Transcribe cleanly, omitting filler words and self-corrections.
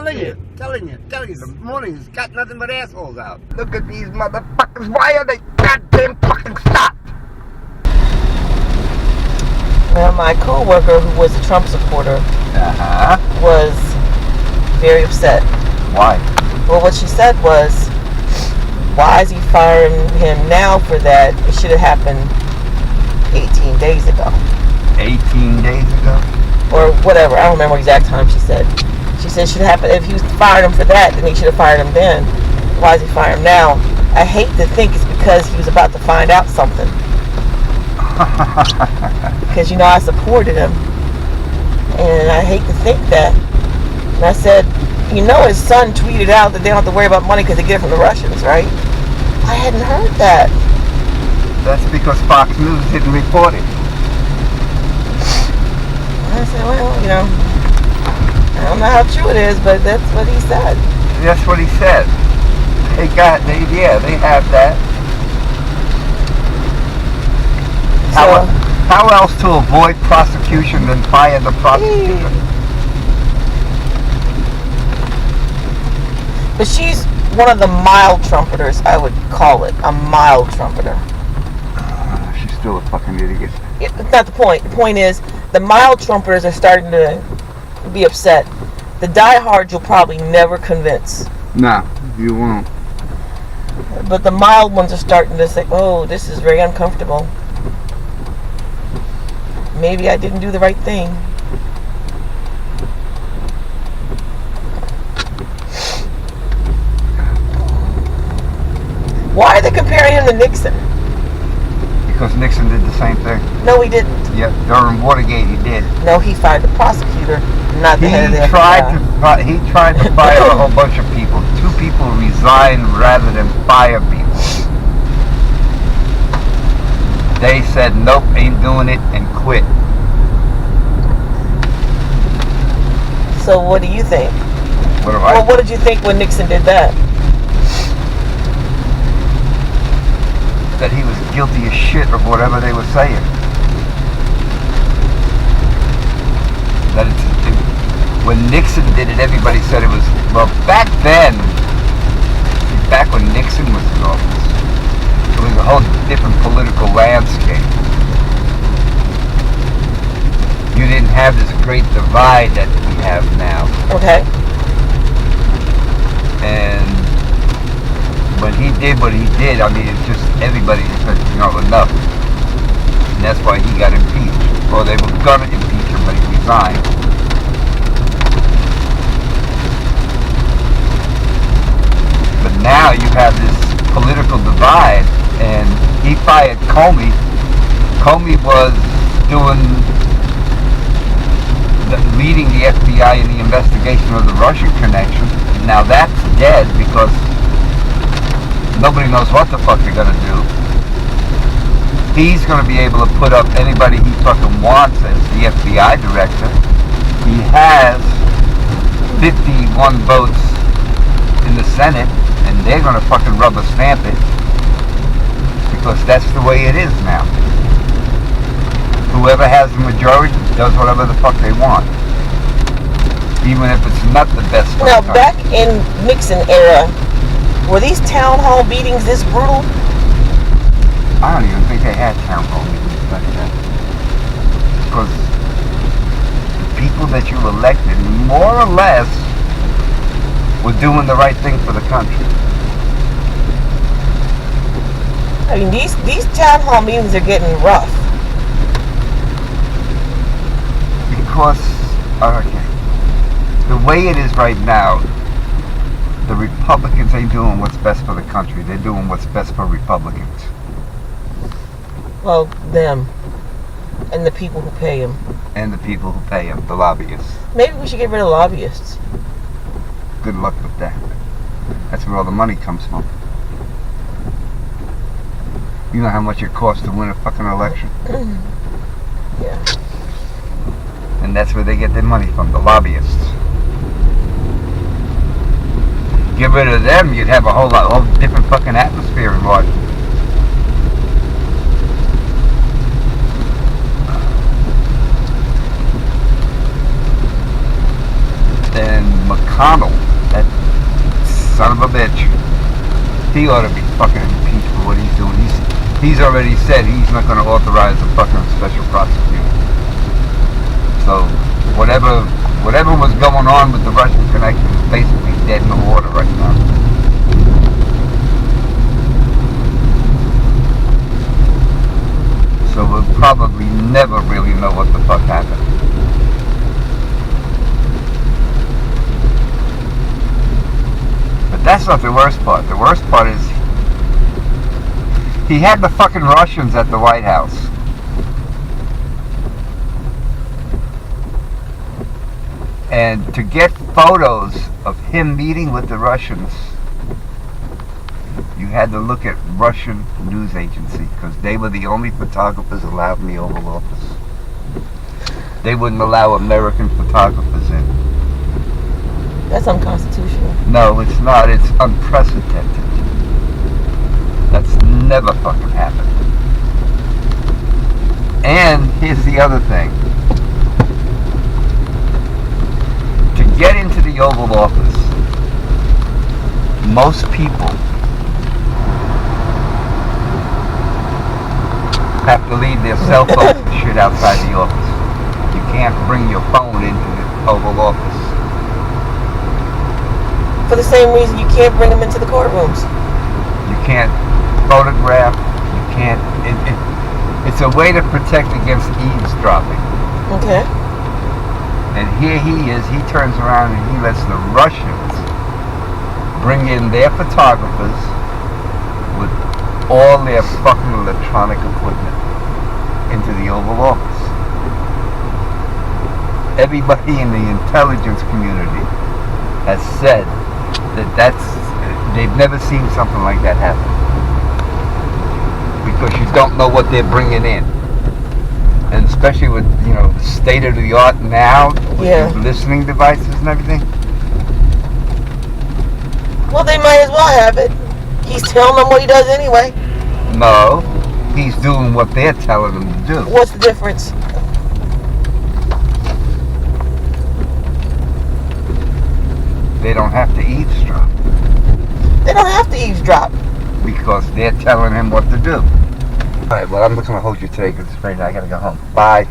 telling you. The morning's got nothing but assholes out. Look at these motherfuckers. Why are they goddamn fucking stopped? Well, my co-worker, who was a Trump supporter, was very upset. Why? Well, what she said was, why is he firing him now for that? It should have happened 18 days ago. 18 days ago? Or whatever. I don't remember what exact time she said. She said it should happen. If he fired him for that, then he should have fired him then. Why is he firing him now? I hate to think it's because he was about to find out something. Because, I supported him. And I hate to think that. And I said, his son tweeted out that they don't have to worry about money because they get it from the Russians, right? I hadn't heard that. That's because Fox News didn't report it. I said, well, I don't know how true it is, but that's what he said. That's what he said. They have that. So, how else to avoid prosecution than fire the prosecutor? But she's one of the mild trumpeters, I would call it. A mild trumpeter. She's still a fucking idiot. It's not the point. The point is, the mild trumpeters are starting to be upset. The diehards you'll probably never convince. No, you won't. But the mild ones are starting to say, oh, this is very uncomfortable. Maybe I didn't do the right thing. Why are they comparing him to Nixon? Because Nixon did the same thing. No, he didn't. Yeah, during Watergate he did. No, he fired the prosecutor, not the head of the FBI. He tried to fire a whole bunch of people. 2 people resigned rather than fire people. They said, nope, ain't doing it, and quit. So what do you think? What do I think? What did you think when Nixon did that? That he was guilty as shit of whatever they were saying. When Nixon did it, everybody said it was, back then, back when Nixon was in office, it was a whole different political landscape. You didn't have this great divide that we have now. Okay. And when he did what he did, it's just everybody just said, enough. And that's why he got impeached. Or they were gonna impeach him, but he resigned. But now you have this political divide, and he fired Comey. Comey was leading the FBI in the investigation of the Russian connection. Now that's dead because nobody knows what the fuck they're gonna do. He's gonna be able to put up anybody he fucking wants as the FBI director. He has 51 votes in the Senate, and they're gonna fucking rubber stamp it because that's the way it is now. Whoever has the majority does whatever the fuck they want, even if it's not the best. Now, back in Nixon era, were these town hall meetings this brutal? I don't even think they had town hall meetings like that. Because the people that you elected, more or less, were doing the right thing for the country. These town hall meetings are getting rough. Because, the way it is right now, the Republicans ain't doing what's best for the country. They're doing what's best for Republicans. Well, them. And the people who pay them. And the people who pay them, the lobbyists. Maybe we should get rid of lobbyists. Good luck with that. That's where all the money comes from. You know how much it costs to win a fucking election? Yeah. And that's where they get their money from, the lobbyists. Get rid of them, you'd have a whole different fucking atmosphere in Washington. And McConnell, that son of a bitch, he ought to be fucking impeached for what he's doing. He's already said he's not going to authorize a fucking special prosecutor. So whatever was going on with the Russian connection is basically dead in the water right now. So we'll probably never really know what the fuck happened. But that's not the worst part. The worst part is he had the fucking Russians at the White House. And to get photos of him meeting with the Russians, you had to look at Russian news agency because they were the only photographers allowed in the Oval Office. They wouldn't allow American photographers in. That's unconstitutional. No, it's not. It's unprecedented. That's never fucking happened. And here's the other thing. To get into the Oval Office, most people have to leave their cell phone and shit outside the office. You can't bring your phone into the Oval Office. For the same reason you can't bring them into the courtrooms. You can't photograph. You can't. It's a way to protect against eavesdropping. Okay. And here he is. He turns around and he lets the Russians bring in their photographers with all their fucking electronic equipment into the Oval Office. Everybody in the intelligence community has said that they've never seen something like that happen. Because you don't know what they're bringing in. And especially with, state of the art now, with these listening devices and everything. Well, they might as well have it. He's telling them what he does anyway. No, he's doing what they're telling him to do. What's the difference? They don't have to eavesdrop. They don't have to eavesdrop. Because they're telling him what to do. Alright, well, I'm not going to hold you today because it's Friday night. I got to go home. Bye.